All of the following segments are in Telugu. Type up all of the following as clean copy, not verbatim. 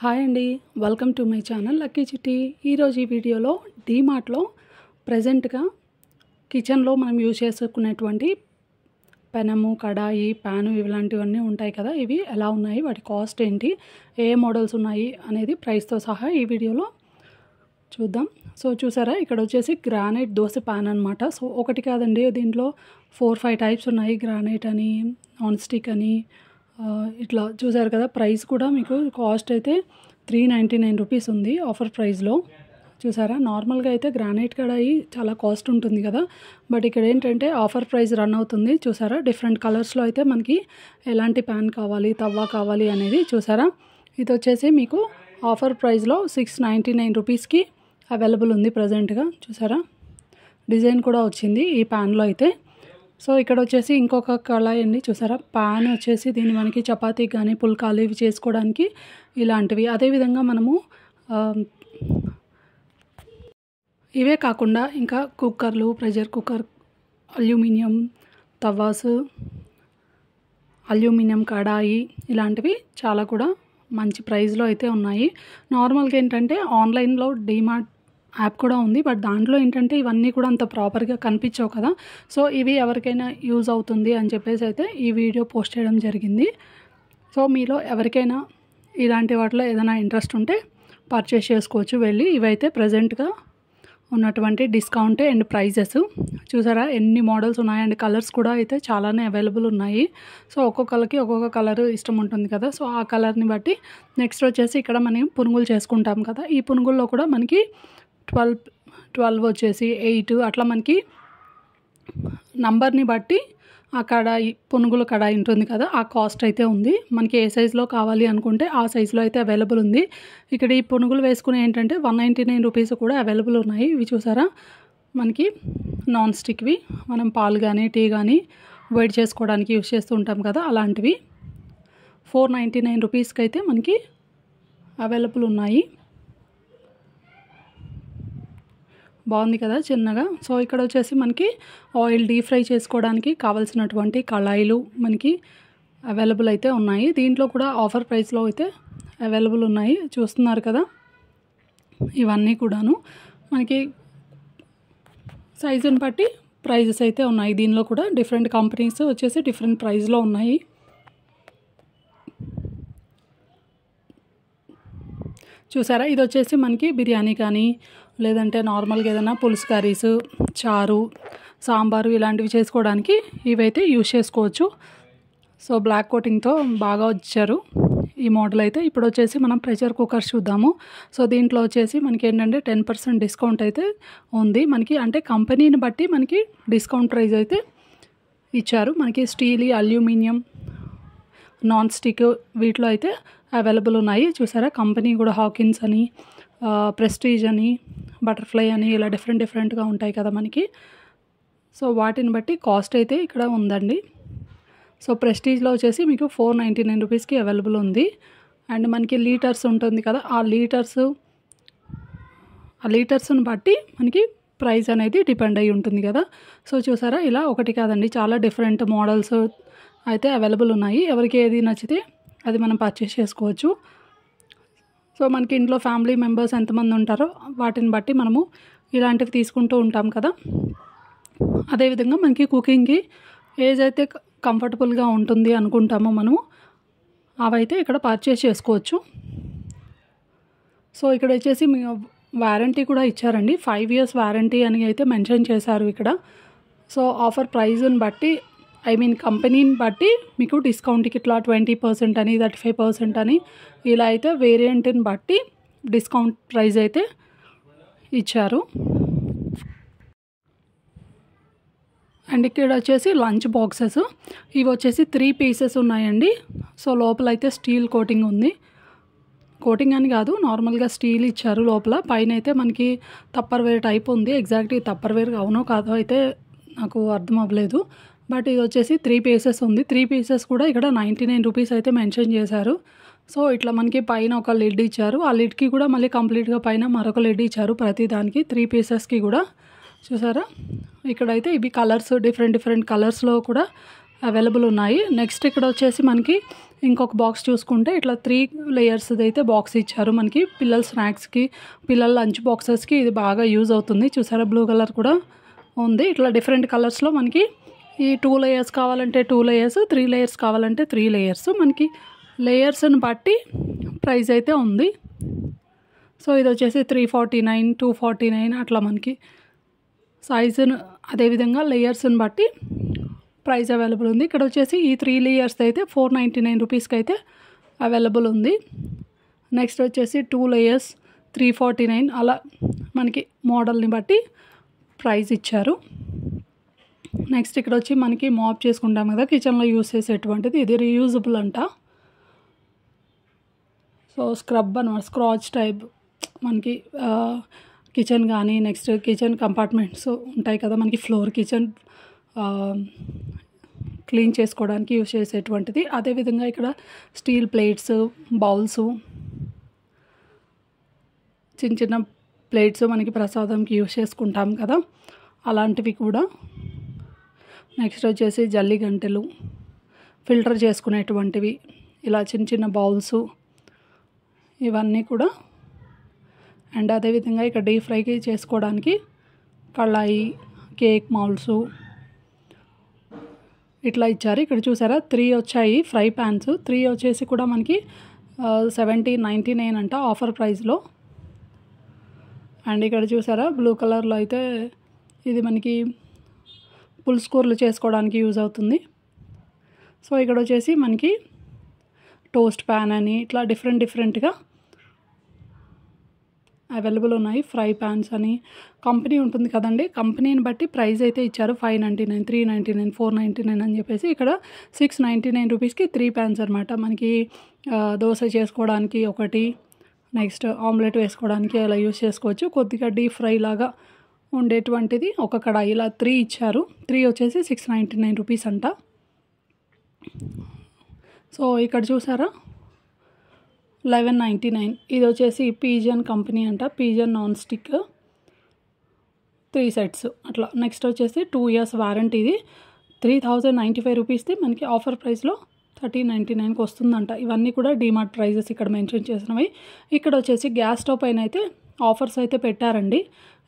హాయ్ అండి, welcome to my channel lucky చిట్టి. ఈరోజు ఈ వీడియోలో డీమార్ట్లో ప్రజెంట్గా కిచెన్లో మనం యూజ్ చేసుకునేటువంటి పెనము, కడాయి, ప్యాను ఇలాంటివన్నీ ఉంటాయి కదా. ఇవి ఎలా ఉన్నాయి, వాటి కాస్ట్ ఏంటి, ఏ మోడల్స్ ఉన్నాయి అనేది ప్రైస్తో సహా ఈ వీడియోలో చూద్దాం. సో చూసారా, ఇక్కడ వచ్చేసి గ్రానైట్ దోశ ప్యాన్ అనమాట. సో ఒకటి కాదండి, దీంట్లో 4-5 టైప్స్ ఉన్నాయి. గ్రానైట్ అని, నాన్ స్టిక్ అని, ఇట్లా చూసారు కదా. ప్రైస్ కూడా మీకు కాస్ట్ అయితే 399 రూపీస్ ఉంది ఆఫర్ ప్రైస్లో. చూసారా, నార్మల్గా అయితే గ్రానైట్ కడాయి చాలా కాస్ట్ ఉంటుంది కదా, బట్ ఇక్కడ ఏంటంటే ఆఫర్ ప్రైస్ రన్ అవుతుంది. చూసారా, డిఫరెంట్ కలర్స్లో అయితే మనకి ఎలాంటి ప్యాన్ కావాలి, తవ్వ కావాలి అనేది చూసారా. ఇది వచ్చేసి మీకు ఆఫర్ ప్రైస్లో 699 రూపీస్కి అవైలబుల్ ఉంది ప్రజెంట్గా. చూసారా, డిజైన్ కూడా వచ్చింది ఈ ప్యాన్లో అయితే. సో ఇక్కడ వచ్చేసి ఇంకొక కళాయి అండి. చూసారా, ప్యాన్ వచ్చేసి దీన్ని మనకి చపాతీ కానీ పుల్కాలు ఇవి చేసుకోవడానికి ఇలాంటివి. అదేవిధంగా మనము ఇవే కాకుండా ఇంకా కుక్కర్లు, ప్రెషర్ కుక్కర్, అల్యూమినియం తవాసు, అల్యూమినియం కడాయి ఇలాంటివి చాలా కూడా మంచి ప్రైస్లో అయితే ఉన్నాయి. నార్మల్గా ఏంటంటే ఆన్లైన్లో డీమార్ట్ యాప్ కూడా ఉంది, బట్ దాంట్లో ఏంటంటే ఇవన్నీ కూడా అంత ప్రాపర్గా కనిపించవు కదా. సో ఇవి ఎవరికైనా యూజ్ అవుతుంది అని చెప్పేసి అయితే ఈ వీడియో పోస్ట్ చేయడం జరిగింది. సో మీలో ఎవరికైనా ఇలాంటి వాటిలో ఏదైనా ఇంట్రెస్ట్ ఉంటే పర్చేస్ చేసుకోవచ్చు వెళ్ళి. ఇవైతే ప్రజెంట్గా ఉన్నటువంటి డిస్కౌంట్ అండ్ ప్రైజెస్ చూసారా, ఎన్ని మోడల్స్ ఉన్నాయి అండ్ కలర్స్ కూడా అయితే చాలానే అవైలబుల్ ఉన్నాయి. సో ఒక్కొక్కరికి ఒక్కొక్క కలర్ ఇష్టం ఉంటుంది కదా. సో ఆ కలర్ని బట్టి నెక్స్ట్ వచ్చేసి ఇక్కడ మనం పునుగులు చేసుకుంటాం కదా. ఈ పునుగుల్లో కూడా మనకి 12 వచ్చేసి 8 అట్లా మనకి నంబర్ని బట్టి ఆ కడాయి, పునుగుల కడాయి ఉంటుంది కదా, ఆ కాస్ట్ అయితే ఉంది. మనకి ఏ సైజులో కావాలి అనుకుంటే ఆ సైజులో అయితే అవైలబుల్ ఉంది. ఇక్కడ ఈ పునుగులు వేసుకునే ఏంటంటే 199 రూపీస్ కూడా అవైలబుల్ ఉన్నాయి. ఇవి చూసారా, మనకి నాన్ స్టిక్వి, మనం పాలు కానీ టీ కానీ వేడి చేసుకోవడానికి యూస్ చేస్తూ ఉంటాం కదా, అలాంటివి 499 రూపీస్కి అయితే మనకి అవైలబుల్ ఉన్నాయి. బాగుంది కదా చిన్నగా. సో ఇక్కడ వచ్చేసి మనకి ఆయిల్ డీప్ ఫ్రై చేసుకోవడానికి కావాల్సినటువంటి కళాయిలు మనకి అవైలబుల్ అయితే ఉన్నాయి. దీంట్లో కూడా ఆఫర్ ప్రైస్లో అయితే అవైలబుల్ ఉన్నాయి. చూస్తున్నారు కదా, ఇవన్నీ కూడాను మనకి సైజుని బట్టి ప్రైజెస్ అయితే ఉన్నాయి. దీనిలో కూడా డిఫరెంట్ కంపెనీస్ వచ్చేసి డిఫరెంట్ ప్రైస్లో ఉన్నాయి. చూసారా, ఇది వచ్చేసి మనకి బిర్యానీ కానీ లేదంటే నార్మల్గా ఏదైనా పులుసు కర్రీస్, చారు, సాంబారు ఇలాంటివి చేసుకోవడానికి ఇవైతే యూజ్ చేసుకోవచ్చు. సో బ్లాక్ కోటింగ్తో బాగా వచ్చారు ఈ మోడల్ అయితే. ఇప్పుడు వచ్చేసి మనం ప్రెషర్ కుక్కర్స్ చూద్దాము. సో దీంట్లో వచ్చేసి మనకి ఏంటంటే 10% డిస్కౌంట్ అయితే ఉంది మనకి, అంటే కంపెనీని బట్టి మనకి డిస్కౌంట్ ప్రైస్ అయితే ఇచ్చారు. మనకి స్టీల్, అల్యూమినియం, నాన్ స్టిక్ వీటిలో అయితే అవైలబుల్ ఉన్నాయి. చూసారా, కంపెనీ కూడా హాకిన్స్ అని, ప్రెస్టీజ్ అని, బటర్ఫ్లై అని ఇలా డిఫరెంట్గా ఉంటాయి కదా మనకి. సో వాటిని బట్టి కాస్ట్ అయితే ఇక్కడ ఉందండి. సో ప్రెస్టీజ్లో వచ్చేసి మీకు 499 రూపీస్కి అవైలబుల్ ఉంది. అండ్ మనకి లీటర్స్ ఉంటుంది కదా, ఆ లీటర్స్ని బట్టి మనకి ప్రైస్ అనేది డిపెండ్ అయ్యి ఉంటుంది కదా. సో చూసారా, ఇలా ఒకటి కాదండి, చాలా డిఫరెంట్ మోడల్స్ అయితే అవైలబుల్ ఉన్నాయి. ఎవరికి ఏది నచ్చితే అది మనం పర్చేస్ చేసుకోవచ్చు. సో మనకి ఇంట్లో ఫ్యామిలీ మెంబర్స్ ఎంతమంది ఉంటారో వాటిని బట్టి మనము ఇలాంటివి తీసుకుంటూ ఉంటాం కదా. అదేవిధంగా మనకి కుకింగ్కి ఏజ్ అయితే కంఫర్టబుల్గా ఉంటుంది అనుకుంటామో మనము అవైతే ఇక్కడ పర్చేస్ చేసుకోవచ్చు. సో ఇక్కడ వచ్చేసి వారంటీ కూడా ఇచ్చారండి, 5 years వారంటీ అని అయితే మెన్షన్ చేశారు ఇక్కడ. సో ఆఫర్ ప్రైజ్ని బట్టి, ఐ మీన్ కంపెనీని బట్టి మీకు డిస్కౌంట్కి ఇట్లా 20% అని, 35% అని ఇలా అయితే వేరియంట్ని బట్టి డిస్కౌంట్ ప్రైస్ అయితే ఇచ్చారు. అండ్ ఇక్కడ వచ్చేసి లంచ్ బాక్సెస్, ఇవి వచ్చేసి 3 pieces ఉన్నాయండి. సో లోపల అయితే స్టీల్ కోటింగ్ ఉంది. కోటింగ్ అని కాదు, నార్మల్గా స్టీల్ ఇచ్చారు లోపల. పైన అయితే మనకి టప్పర్వేర్ టైప్ ఉంది. ఎగ్జాక్ట్లీ టప్పర్వేర్ అవునో కాదో అయితే నాకు అర్థం అవ్వలేదు, బట్ ఇది వచ్చేసి 3 pieces ఉంది. 3 pieces కూడా ఇక్కడ 99 రూపీస్ అయితే మెన్షన్ చేశారు. సో ఇట్లా మనకి పైన ఒక లిడ్ ఇచ్చారు, ఆ లిడ్కి కూడా మళ్ళీ కంప్లీట్గా పైన మరొక లిడ్ ఇచ్చారు ప్రతి దానికి 3 pieces కూడా. చూసారా, ఇక్కడైతే ఇవి కలర్స్ డిఫరెంట్ కలర్స్లో కూడా అవైలబుల్ ఉన్నాయి. నెక్స్ట్ ఇక్కడ వచ్చేసి మనకి ఇంకొక బాక్స్ చూసుకుంటే ఇట్లా 3 లేయర్స్ది అయితే బాక్స్ ఇచ్చారు. మనకి పిల్లల స్నాక్స్కి, పిల్లల లంచ్ బాక్సెస్కి ఇది బాగా యూజ్ అవుతుంది. చూసారా బ్లూ కలర్ కూడా ఉంది. ఇట్లా డిఫరెంట్ కలర్స్లో మనకి ఈ 2 లేయర్స్ కావాలంటే 2 లేయర్స్, 3 లేయర్స్ కావాలంటే 3 లేయర్స్, మనకి లేయర్స్ని బట్టి ప్రైస్ అయితే ఉంది. సో ఇది వచ్చేసి 349, 249 అట్లా మనకి సైజును అదేవిధంగా లేయర్స్ని బట్టి ప్రైస్ అవైలబుల్ ఉంది. ఇక్కడ వచ్చేసి ఈ 3 లేయర్స్ అయితే 499 రూపీస్కి అయితే అవైలబుల్ ఉంది. నెక్స్ట్ వచ్చేసి 2 లేయర్స్ 349 అలా మనకి మోడల్ని బట్టి ప్రైస్ ఇచ్చారు. నెక్స్ట్ ఇక్కడ వచ్చి మనకి మాప్ చేసుకుంటాం కదా కిచెన్లో యూస్ చేసేటువంటిది, ఇది రీయూజబుల్ అంట. సో స్క్రబ్ అనమాట, స్క్రాచ్ టైప్ మనకి కిచెన్ కానీ నెక్స్ట్ కిచెన్ కంపార్ట్మెంట్స్ ఉంటాయి కదా మనకి, ఫ్లోర్ కిచెన్ క్లీన్ చేసుకోవడానికి యూస్ చేసేటువంటిది. అదేవిధంగా ఇక్కడ స్టీల్ ప్లేట్స్, బౌల్స్, చిన్న చిన్న ప్లేట్స్ మనకి ప్రసాదంకి యూస్ చేసుకుంటాం కదా అలాంటివి కూడా. నెక్స్ట్ వచ్చేసి జల్లి గంటెలు, ఫిల్టర్ చేసుకునేటువంటివి, ఇలా చిన్న చిన్న బౌల్స్ ఇవన్నీ కూడా. అండ్ అదేవిధంగా ఇక్కడ డీప్ ఫ్రైకి చేసుకోవడానికి కళాయి, కేక్ మౌల్డ్స్ ఇట్లా ఇచ్చారు. ఇక్కడ చూసారా 3 వచ్చాయి ఫ్రై ప్యాన్స్. 3 వచ్చేసి కూడా మనకి 1799 అంట ఆఫర్ ప్రైస్లో. అండ్ ఇక్కడ చూసారా బ్లూ కలర్లో అయితే ఇది మనకి పులుసు కూరలు చేసుకోవడానికి యూజ్ అవుతుంది. సో ఇక్కడ వచ్చేసి మనకి టోస్ట్ ప్యాన్ అని ఇట్లా డిఫరెంట్గా అవైలబుల్ ఉన్నాయి. ఫ్రై ప్యాన్స్ అని కంపెనీ ఉంటుంది కదండి, కంపెనీని బట్టి ప్రైస్ అయితే ఇచ్చారు. 599, 399, 499 అని చెప్పేసి. ఇక్కడ 699 రూపీస్కి 3 ప్యాన్స్ అనమాట. మనకి దోశ చేసుకోవడానికి ఒకటి, నెక్స్ట్ ఆమ్లెట్ వేసుకోవడానికి అలా యూస్ చేసుకోవచ్చు. కొద్దిగా డీప్ ఫ్రై లాగా ఉండేటువంటిది ఒక కడాయి, ఇలా 3 ఇచ్చారు. 3 వచ్చేసి 699 రూపీస్ అంట. సో ఇక్కడ చూసారా 1199, ఇది వచ్చేసి పీజియన్ కంపెనీ అంట, పీజియన్ నాన్ స్టిక్ 3 సెట్స్ అట్లా. నెక్స్ట్ వచ్చేసి 2 years వారంటీ, ఇది 3095 రూపీస్ది మనకి ఆఫర్ ప్రైస్లో 1399కి వస్తుందంట. ఇవన్నీ కూడా డీమార్ట్ ప్రైజెస్ ఇక్కడ మెన్షన్ చేసినవి. ఇక్కడ వచ్చేసి గ్యాస్ స్టవ్ పైన అయితే ఆఫర్స్ అయితే పెట్టారండి.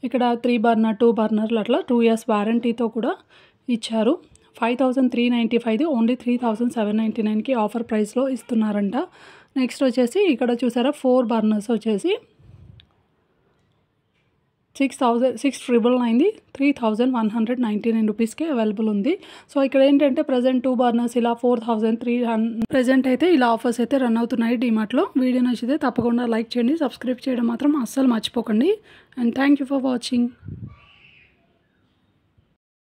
ఇక్కడ 3 బర్నర్ 2 బర్నర్లు అట్లా 2 years వారంటీతో కూడా ఇచ్చారు. 5395ది ఓన్లీ 3799కి ఆఫర్ ప్రైస్లో ఇస్తున్నారంట. నెక్స్ట్ వచ్చేసి ఇక్కడ చూసారా 4 బర్నర్స్ వచ్చేసి 6,999ది 3199 రూపీస్కి అవైలబుల్ ఉంది. సో ఇక్కడ ఏంటంటే ప్రజెంట్ 2 బర్నర్స్ ఇలా 4300 ప్రజెంట్ అయితే ఇలా ఆఫర్స్ అయితే రన్ అవుతున్నాయి డీమార్ట్లో. వీడియో నచ్చితే తప్పకుండా లైక్ చేయండి, సబ్స్క్రైబ్ చేయడం మాత్రం అస్సలు మర్చిపోకండి. And thank you for watching.